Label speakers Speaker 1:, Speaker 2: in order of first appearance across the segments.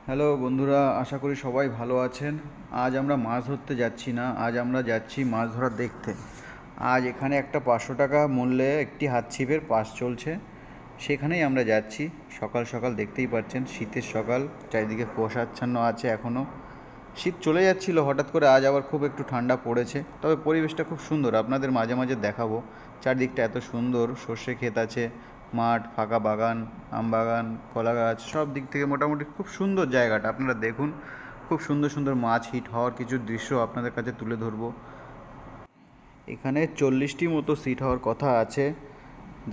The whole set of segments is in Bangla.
Speaker 1: হ্যালো বন্ধুরা, আশা করি সবাই ভালো আছেন। আজ আমরা মাছ ধরতে যাচ্ছি না, আজ আমরা যাচ্ছি মাছ ধরা দেখতে। আজ এখানে একটা 500 টাকা মূল্যে একটি হাত ছিপের পাস চলছে, সেখানেই আমরা যাচ্ছি। সকাল সকাল দেখতেই পাচ্ছেন, শীতের সকাল, চারিদিকে কুয়াশাচ্ছন্ন আছে। এখনও শীত চলে যাচ্ছিল, হঠাৎ করে আজ আবার খুব একটু ঠান্ডা পড়েছে। তবে পরিবেশটা খুব সুন্দর, আপনাদের মাঝে মাঝে দেখাবো। চারদিকটা এত সুন্দর, সর্ষে ক্ষেত আছে, মাঠ, ফাঁকা বাগান, আম বাগান, কলা গাছ, সব দিক থেকে মোটামুটি খুব সুন্দর জায়গাটা। আপনারা দেখুন, খুব সুন্দর সুন্দর মাছ হিট হওয়ার কিছু দৃশ্য আপনাদের কাছে তুলে ধরবো। এখানে 40টি মতো সিট হওয়ার কথা আছে,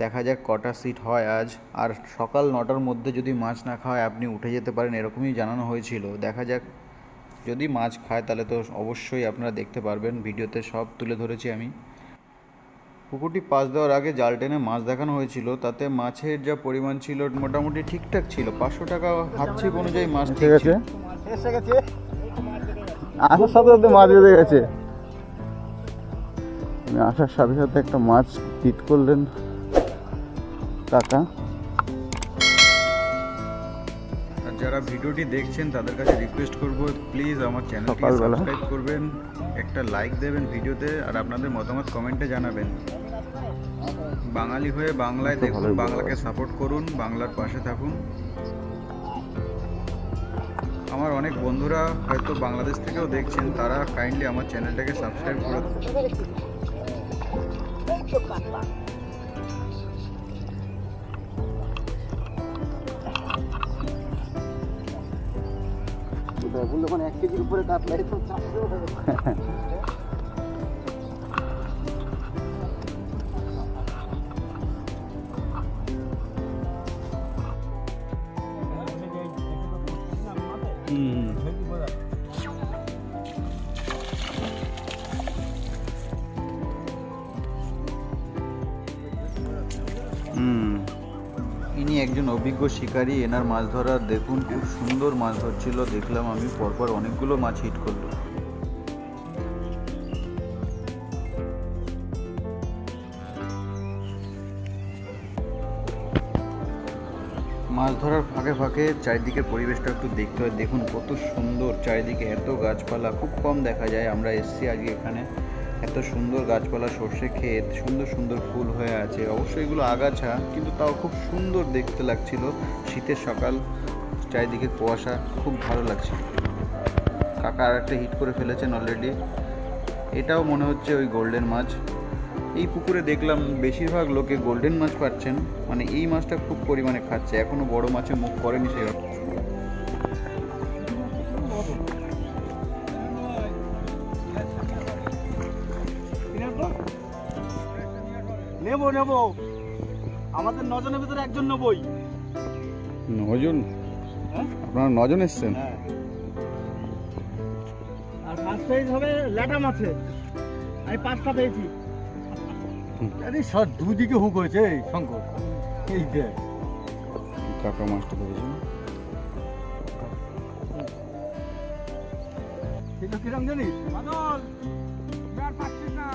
Speaker 1: দেখা যাক কটা সিট হয় আজ। আর সকাল 9টার মধ্যে যদি মাছ না খাওয়ায় আপনি উঠে যেতে পারেন, এরকমই জানানো হয়েছিল। দেখা যাক, যদি মাছ খায় তাহলে তো অবশ্যই আপনারা দেখতে পারবেন। ভিডিওতে সব তুলে ধরেছি আমি। পুকুরটি পাশ দেওয়ার আগে জাল টেনে মাছ দেখানো হয়েছিল, তাতে মাছের যা পরিমাণ ছিল মোটামুটি ঠিকঠাক ছিল। 500 টাকা হাত ছিপ অনুযায়ী মাছ ঠিক আছে। আসার সাথে সাথে মাছ বেঁধে গেছে। আসার সাথে সাথে একটা মাছ হিট করলেন কাকা। আর যারা ভিডিওটি দেখছেন তাদের কাছে রিকোয়েস্ট করব, প্লিজ আমার চ্যানেলটি সাবস্ক্রাইব করবেন, একটা লাইক দেবেন ভিডিওতে, আর আপনাদের মতামত কমেন্টে জানাবেন। বাঙালি হয়ে বাংলায় দেখুন, বাংলাকে সাপোর্ট করুন, বাংলার পাশে থাকুন। আমার অনেক বন্ধুরা হয়তো বাংলাদেশ থেকেও দেখছেন, তারা কাইন্ডলি আমার চ্যানেলটাকে সাবস্ক্রাইব করে দেবেন। মানে 1 কেজির উপরে কাতলাই তো 400 টাকা। ইনি একজন অভিজ্ঞ শিকারী, এনার মাছ ধরার দেখুন, খুব সুন্দর মাছ ধরছিল। দেখলাম আমি, পরপর অনেকগুলো মাছ হিট করলো। মাছ ধরার ফাঁকে ফাঁকে চারিদিকে পরিবেশটা একটু দেখতে হয়। দেখুন কত সুন্দর, চারিদিকে এত গাছপালা, খুব কম দেখা যায়। আমরা এসছি আজকে এখানে, এত সুন্দর গাছপালা, সর্ষে ক্ষেত, সুন্দর সুন্দর ফুল হয়ে আছে। অবশ্যই এগুলো আগাছা, কিন্তু তাও খুব সুন্দর দেখতে লাগছিল। শীতের সকাল, চারিদিকে কুয়াশা, খুব ভালো লাগছে। কাকা আর একটা হিট করে ফেলেছেন অলরেডি। এটাও মনে হচ্ছে ওই গোল্ডেন মাছ। এই পুকুরে দেখলাম বেশিরভাগ লোকে গোল্ডেন মাছ পাচ্ছেন, মানে এই মাছটা খুব পরিমাণে খাচ্ছে। এখনো বড় মাছে মুখ করেনি সেরকম।
Speaker 2: নেবো নেবো, আমাদের 9 জনের ভিতরে একজন নেবই।
Speaker 1: 9 জন? আপনারা 9 জন এসছেন?
Speaker 2: আর ফার্স্ট প্রাইজ হবে ল্যাটা মাছে, আমি 5টা পেয়েছি। আরে সব দুদিকে হুক হয়েছে শঙ্কর, এই দেখ
Speaker 1: কাকা মাছটা পেয়েছেন।
Speaker 2: কিরম জানিস বাদল, আর পাচ্ছিস না।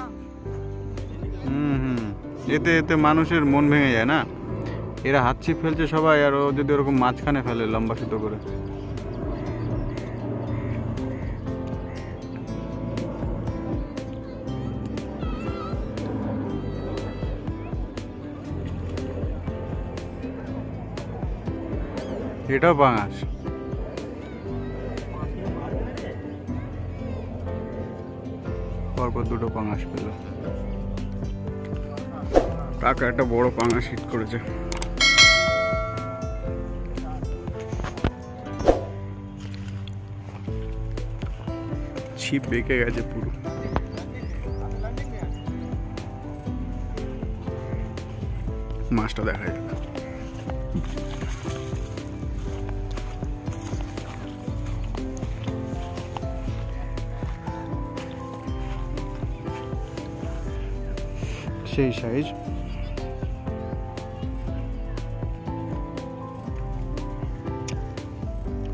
Speaker 1: এতে এতে মানুষের মন ভেঙে যায় না। এরা হাত ছিপ ফেলছে সবাই, আর ও যদি ওরকম মাঝখানে ফেলে লম্বা সুতো করে। এটাও পাঙাশ। পরপর 2টো পাঙাশ পেল। কাকা একটা বড় পাঙাশ হিট করেছে। ছিপ বেঁকে গেছে পুরো। মাছটা দেখা যাক। সেই সাইজ।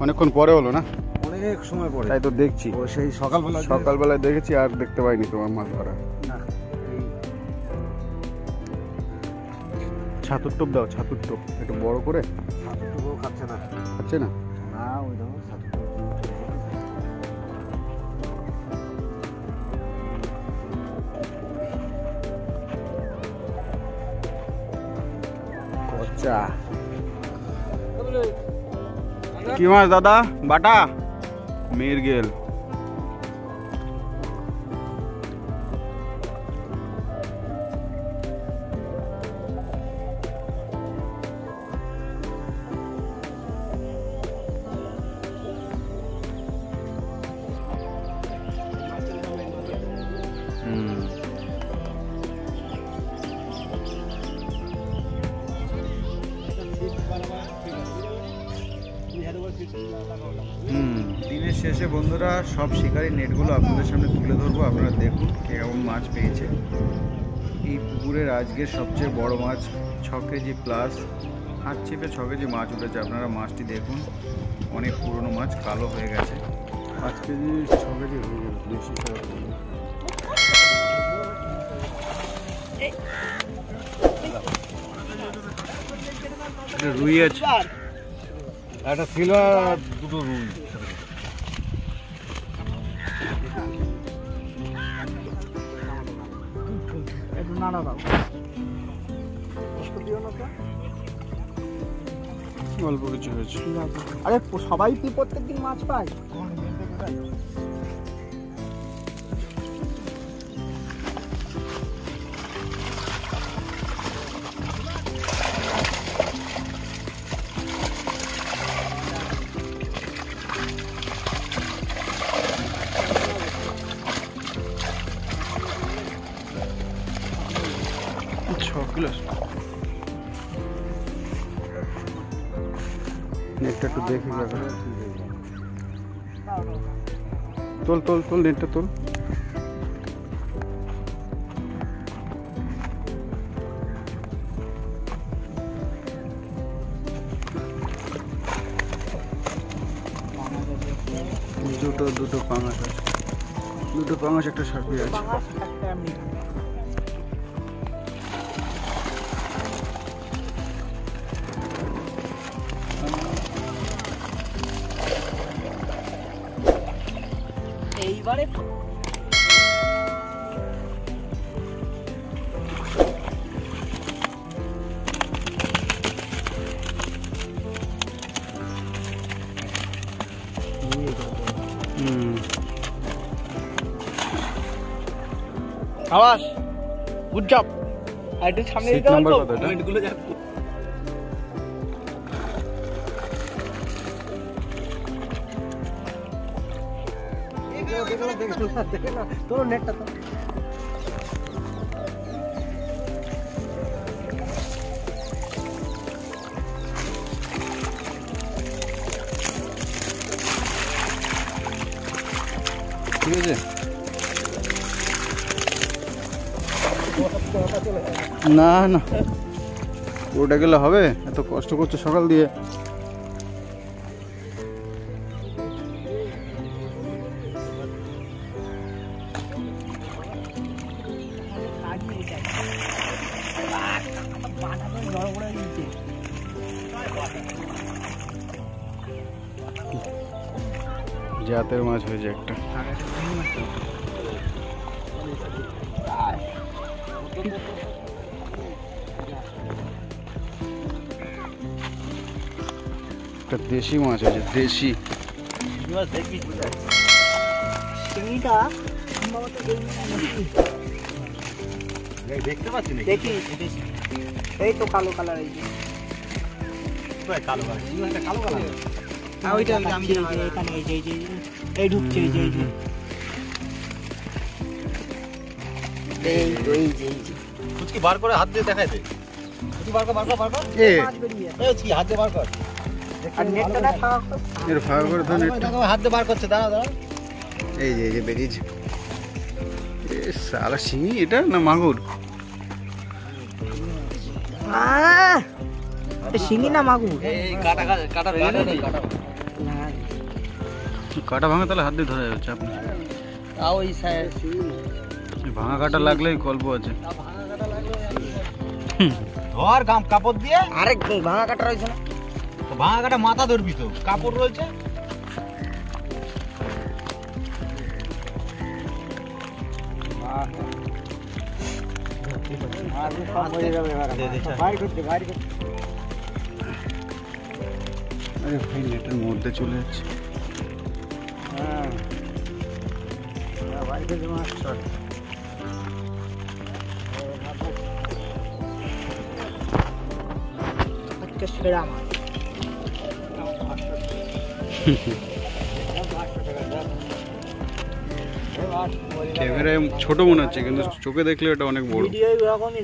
Speaker 1: অনেকক্ষণ পরে হলো না?
Speaker 2: অনেক সময় পরে।
Speaker 1: তাই তো দেখছি,
Speaker 2: ও সেই
Speaker 1: সকালবেলায় দেখেছি আর দেখতে পাইনি তোমার মাছ ধরা।
Speaker 2: না,
Speaker 1: ছাতুর টোপ দাও, ছাতুর টোপ একটু বড় করে।
Speaker 2: ছাতুটুকু খাচ্ছে না।
Speaker 1: খাচ্ছে না?
Speaker 2: না, ওই দেখো ছাতুটুকু।
Speaker 1: আচ্ছা, কি মাছ দাদা? বাটা মিরগেল। দিনের শেষে বন্ধুরা সব শিকারি নেটগুলো আপনাদের সামনে তুলে ধরবো, আপনারা দেখুন কেমন মাছ পেয়েছে। এই পুকুরের আজকের সবচেয়ে বড় মাছ 6 কেজি প্লাস, হাত ছিপে 6 কেজি মাছ উঠেছে। আপনারা মাছটি দেখুন, অনেক পুরনো মাছ, কালো হয়ে গেছে। 5 কেজি 6 কেজি হয়ে গেছে, বেশি রুই আছে,
Speaker 2: একটা সিলভার, দুটো রুই। একটু নাড়া দাও।
Speaker 1: অল্প কিছু হয়েছে।
Speaker 2: আরে সবাই কি প্রত্যেকদিন মাছ পায়?
Speaker 1: নেটটা একটু দেখি যাবে। তোল তোল তোল, নেটটা তোল। দুটো পাঙাশ আছে, দুটো পাঙাশ, একটা সার্পি আছে।
Speaker 2: এইবারে আবাস গুড জব। আর একটু সামনে দিতে পারবো কমেন্টগুলো যা। দেখে না তোর নেটটা তো
Speaker 1: ঠিক আছে। না না, ওটা গেলে হবে? এত কষ্ট করছো সকাল দিয়ে। জাতের মাছ হয়েছে একটা। একটা দেশি মাছ হয়েছে, দেশি।
Speaker 2: দেখতে পাচ্ছি না, দেখি এই তো কালো কালার, এই যে কালো কালার, কালো কালার। হ্যাঁ ওইটা আমি এখানে এই যে এই ঢুকছে, এই যে এই তো এই যে কুচকি বার করে হাত দিয়ে দেখাই দে। কুচকি বার কর, এ কি হাত দিয়ে বার কর। আর নেটটা না ফাঁকা কর,
Speaker 1: এর ফাঁকা করে দাও নেটটা।
Speaker 2: হাত দিয়ে বার করছে, দাঁড়া।
Speaker 1: এই যে বেরিয়েছে। এ সালা শিঙি এটা না মাগুর?
Speaker 2: শিঙি না মাগুর? এই কাটা ভেঙে নেই, কাটা
Speaker 1: কাটা ভাঙা তাহলে হাত দিয়ে ধরা যাচ্ছে আপনি।
Speaker 2: তাও ওই সাইড
Speaker 1: ভাঙা কাটা লাগলেই গল্প আছে।
Speaker 2: ভাঙা কাটা লাগলে
Speaker 3: ধর গাম কাপড় দিয়ে।
Speaker 2: আরে ভাঙা কাটা রয়েছে না,
Speaker 3: তো ভাঙা কাটা মাথা ধরবি তো, কাপড় রয়েছে।
Speaker 1: আরে ভাই নেটের মধ্যে চলে যাচ্ছে।
Speaker 2: সেরা মাছ।
Speaker 1: ক্যামেরায় ছোট মনে হচ্ছে কিন্তু চোখে দেখলে এটা অনেক বড়।
Speaker 2: ভিডিও এরকমই